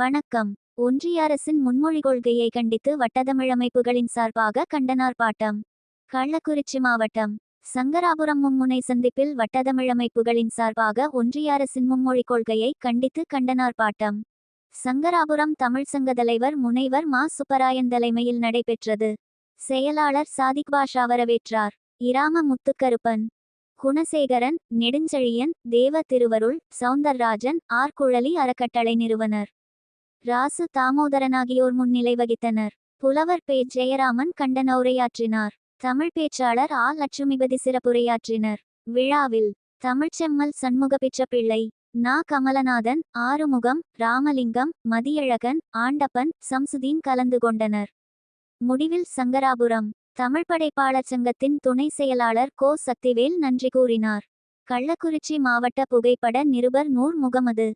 வணக்கம். ஒன்றிய அரசின் முன்மொழி கொள்கையை கண்டித்து வட்டதமிழமைப்புகளின் சார்பாக கண்டனார்ப்பாட்டம். கள்ளக்குறிச்சி மாவட்டம் சங்கராபுரம் மும்முனை சந்திப்பில் வட்டதமிழமைப்புகளின் சார்பாக ஒன்றிய அரசின் முன்மொழி கொள்கையை கண்டித்து கண்டனார்ப்பாட்டம். சங்கராபுரம் தமிழ்ச்சங்க தலைவர் முனைவர் மா. சுப்பராயன் தலைமையில் நடைபெற்றது. செயலாளர் சாதிக் பாஷா வரவேற்றார். இராம முத்துக்கருப்பன், குணசேகரன், நெடுஞ்செழியன், தேவ திருவருள், சௌந்தர்ராஜன், ஆர். குழலி அறக்கட்டளை நிறுவனர் ராசு தாமோதரன் ஆகியோர் முன்னிலை வகித்தனர். புலவர் பே. ஜெயராமன் கண்டன உரையாற்றினார். தமிழ் பேச்சாளர் ஆ. லட்சுமிபதி சிறப்புரையாற்றினர். விழாவில் தமிழ்ச்செம்மல் சண்முகபிச்ச பிள்ளை, நா. கமலநாதன், ஆறுமுகம், ராமலிங்கம், மதியழகன், ஆண்டப்பன், சம்சுதீன் கலந்து கொண்டனர். முடிவில் சங்கராபுரம் தமிழ் படைப்பாளர் சங்கத்தின் துணை செயலாளர் கோ. சக்திவேல் நன்றி கூறினார். கள்ளக்குறிச்சி மாவட்ட புகைப்பட நிருபர் நூர் முகமது